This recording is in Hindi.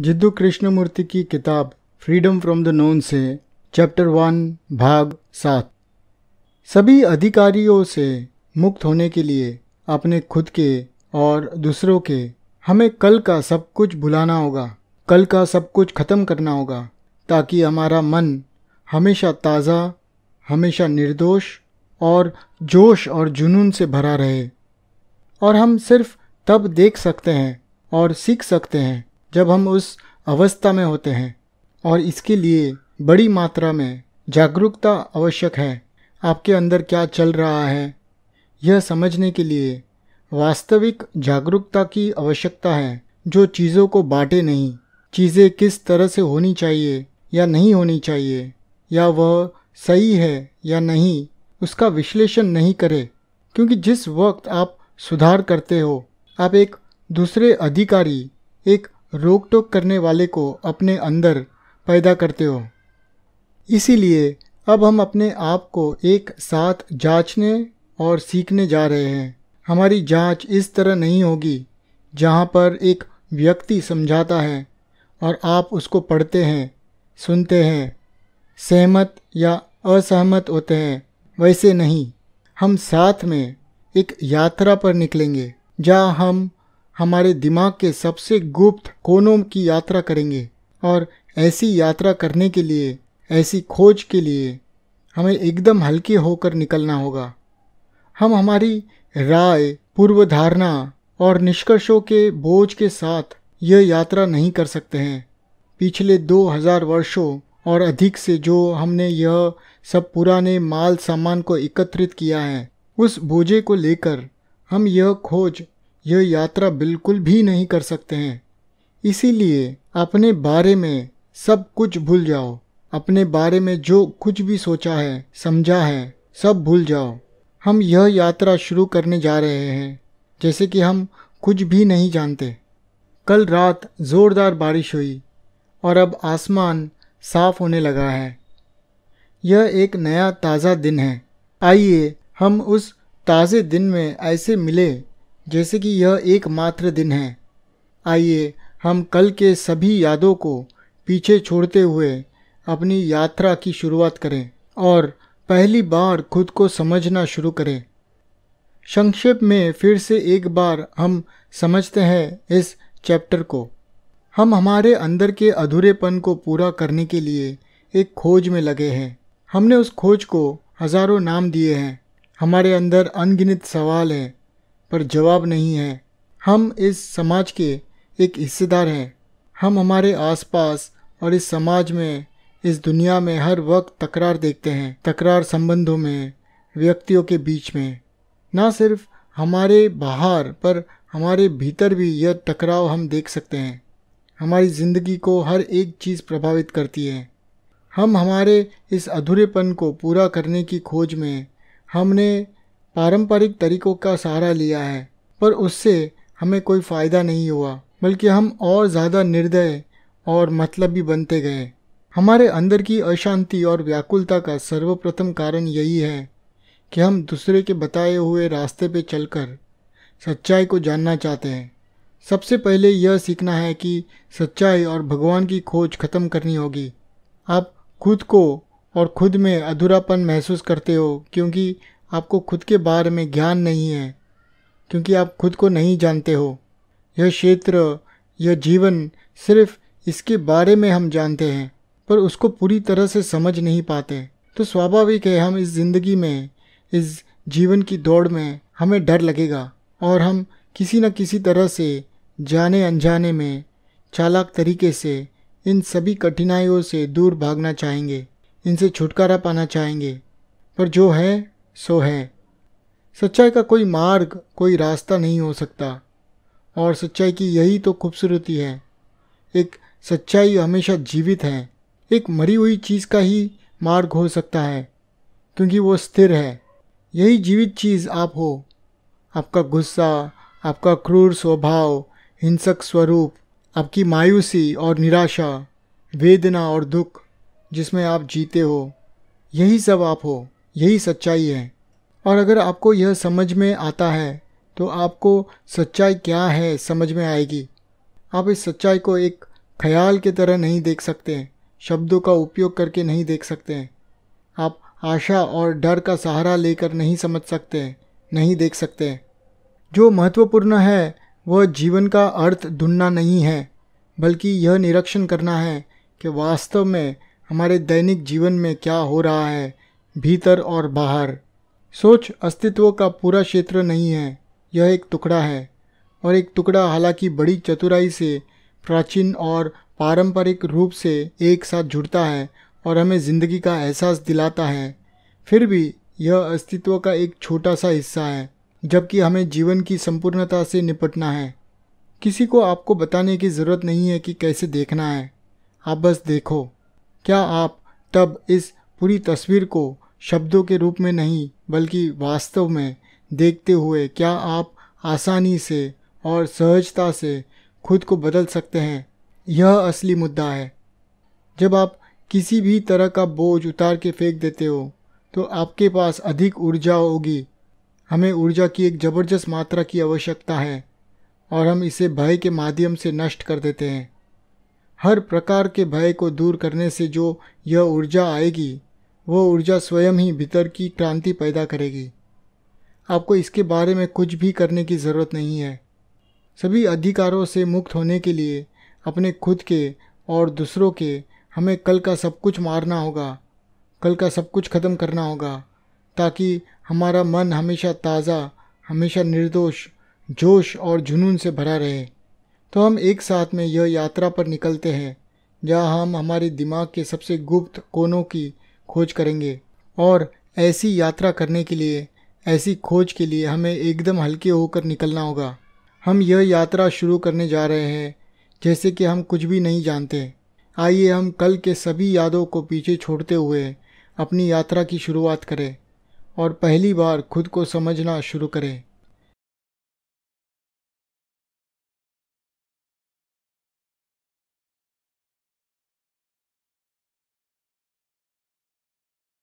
जिद्दू कृष्णमूर्ति की किताब फ्रीडम फ्रॉम द नोन से चैप्टर 1 भाग 7। सभी अधिकारियों से मुक्त होने के लिए अपने खुद के और दूसरों के हमें कल का सब कुछ भुलाना होगा, कल का सब कुछ खत्म करना होगा, ताकि हमारा मन हमेशा ताज़ा, हमेशा निर्दोष और जोश और जुनून से भरा रहे। और हम सिर्फ तब देख सकते हैं और सीख सकते हैं जब हम उस अवस्था में होते हैं, और इसके लिए बड़ी मात्रा में जागरूकता आवश्यक है। आपके अंदर क्या चल रहा है यह समझने के लिए वास्तविक जागरूकता की आवश्यकता है, जो चीज़ों को बांटे नहीं, चीज़ें किस तरह से होनी चाहिए या नहीं होनी चाहिए, या वह सही है या नहीं, उसका विश्लेषण नहीं करे। क्योंकि जिस वक्त आप सुधार करते हो, आप एक दूसरे अधिकारी, एक रोक टोक करने वाले को अपने अंदर पैदा करते हो। इसीलिए अब हम अपने आप को एक साथ जांचने और सीखने जा रहे हैं। हमारी जांच इस तरह नहीं होगी जहां पर एक व्यक्ति समझाता है और आप उसको पढ़ते हैं, सुनते हैं, सहमत या असहमत होते हैं। वैसे नहीं, हम साथ में एक यात्रा पर निकलेंगे जहां हम हमारे दिमाग के सबसे गुप्त कोनों की यात्रा करेंगे। और ऐसी यात्रा करने के लिए, ऐसी खोज के लिए हमें एकदम हल्के होकर निकलना होगा। हम हमारी राय, पूर्व धारणा और निष्कर्षों के बोझ के साथ यह यात्रा नहीं कर सकते हैं। पिछले 2000 वर्षों और अधिक से जो हमने यह सब पुराने माल सामान को एकत्रित किया है, उस बोझे को लेकर हम यह खोज, यह यात्रा बिल्कुल भी नहीं कर सकते हैं। इसीलिए अपने बारे में सब कुछ भूल जाओ। अपने बारे में जो कुछ भी सोचा है, समझा है, सब भूल जाओ। हम यह यात्रा शुरू करने जा रहे हैं जैसे कि हम कुछ भी नहीं जानते। कल रात ज़ोरदार बारिश हुई और अब आसमान साफ होने लगा है। यह एक नया ताज़ा दिन है। आइए हम उस ताज़े दिन में ऐसे मिले जैसे कि यह एकमात्र दिन है। आइए हम कल के सभी यादों को पीछे छोड़ते हुए अपनी यात्रा की शुरुआत करें और पहली बार खुद को समझना शुरू करें। संक्षेप में फिर से एक बार हम समझते हैं इस चैप्टर को। हम हमारे अंदर के अधूरेपन को पूरा करने के लिए एक खोज में लगे हैं। हमने उस खोज को हजारों नाम दिए हैं। हमारे अंदर अनगिनत सवाल हैं पर जवाब नहीं है। हम इस समाज के एक हिस्सेदार हैं। हम हमारे आसपास और इस समाज में, इस दुनिया में हर वक्त तकरार देखते हैं। तकरार संबंधों में, व्यक्तियों के बीच में। ना सिर्फ हमारे बाहर पर हमारे भीतर भी यह टकराव हम देख सकते हैं। हमारी ज़िंदगी को हर एक चीज़ प्रभावित करती है। हम हमारे इस अधूरेपन को पूरा करने की खोज में हमने पारंपरिक तरीकों का सहारा लिया है, पर उससे हमें कोई फ़ायदा नहीं हुआ, बल्कि हम और ज़्यादा निर्दय और मतलबी बनते गए। हमारे अंदर की अशांति और व्याकुलता का सर्वप्रथम कारण यही है कि हम दूसरे के बताए हुए रास्ते पे चलकर सच्चाई को जानना चाहते हैं। सबसे पहले यह सीखना है कि सच्चाई और भगवान की खोज खत्म करनी होगी। आप खुद को और खुद में अधूरापन महसूस करते हो क्योंकि आपको खुद के बारे में ज्ञान नहीं है, क्योंकि आप खुद को नहीं जानते हो। यह क्षेत्र, यह जीवन, सिर्फ इसके बारे में हम जानते हैं पर उसको पूरी तरह से समझ नहीं पाते। तो स्वाभाविक है हम इस ज़िंदगी में, इस जीवन की दौड़ में हमें डर लगेगा और हम किसी न किसी तरह से जाने अनजाने में चालाक तरीके से इन सभी कठिनाइयों से दूर भागना चाहेंगे, इनसे छुटकारा पाना चाहेंगे। पर जो है सो है। सच्चाई का कोई मार्ग, कोई रास्ता नहीं हो सकता, और सच्चाई की यही तो खूबसूरती है। एक सच्चाई हमेशा जीवित है। एक मरी हुई चीज़ का ही मार्ग हो सकता है क्योंकि वो स्थिर है। यही जीवित चीज़ आप हो। आपका गुस्सा, आपका क्रूर स्वभाव, हिंसक स्वरूप, आपकी मायूसी और निराशा, वेदना और दुख जिसमें आप जीते हो, यही सब आप हो। यही सच्चाई है। और अगर आपको यह समझ में आता है तो आपको सच्चाई क्या है समझ में आएगी। आप इस सच्चाई को एक ख्याल के तरह नहीं देख सकते, शब्दों का उपयोग करके नहीं देख सकते। आप आशा और डर का सहारा लेकर नहीं समझ सकते, नहीं देख सकते। जो महत्वपूर्ण है वह जीवन का अर्थ ढूंढना नहीं है, बल्कि यह निरीक्षण करना है कि वास्तव में हमारे दैनिक जीवन में क्या हो रहा है, भीतर और बाहर। सोच अस्तित्व का पूरा क्षेत्र नहीं है, यह एक टुकड़ा है, और एक टुकड़ा हालांकि बड़ी चतुराई से प्राचीन और पारंपरिक रूप से एक साथ जुड़ता है और हमें ज़िंदगी का एहसास दिलाता है, फिर भी यह अस्तित्व का एक छोटा सा हिस्सा है, जबकि हमें जीवन की संपूर्णता से निपटना है। किसी को आपको बताने की ज़रूरत नहीं है कि कैसे देखना है, आप बस देखो। क्या आप तब इस पूरी तस्वीर को शब्दों के रूप में नहीं बल्कि वास्तव में देखते हुए क्या आप आसानी से और सहजता से खुद को बदल सकते हैं? यह असली मुद्दा है। जब आप किसी भी तरह का बोझ उतार के फेंक देते हो तो आपके पास अधिक ऊर्जा होगी। हमें ऊर्जा की एक ज़बरदस्त मात्रा की आवश्यकता है और हम इसे भय के माध्यम से नष्ट कर देते हैं। हर प्रकार के भय को दूर करने से जो यह ऊर्जा आएगी, वह ऊर्जा स्वयं ही भीतर की क्रांति पैदा करेगी। आपको इसके बारे में कुछ भी करने की ज़रूरत नहीं है। सभी अधिकारों से मुक्त होने के लिए अपने खुद के और दूसरों के हमें कल का सब कुछ मारना होगा, कल का सब कुछ ख़त्म करना होगा, ताकि हमारा मन हमेशा ताज़ा, हमेशा निर्दोष, जोश और जुनून से भरा रहे। तो हम एक साथ में यह यात्रा पर निकलते हैं, जहाँ हम हमारे दिमाग के सबसे गुप्त कोनों की खोज करेंगे। और ऐसी यात्रा करने के लिए, ऐसी खोज के लिए हमें एकदम हल्के होकर निकलना होगा। हम यह यात्रा शुरू करने जा रहे हैं जैसे कि हम कुछ भी नहीं जानते। आइए हम कल के सभी यादों को पीछे छोड़ते हुए अपनी यात्रा की शुरुआत करें और पहली बार खुद को समझना शुरू करें।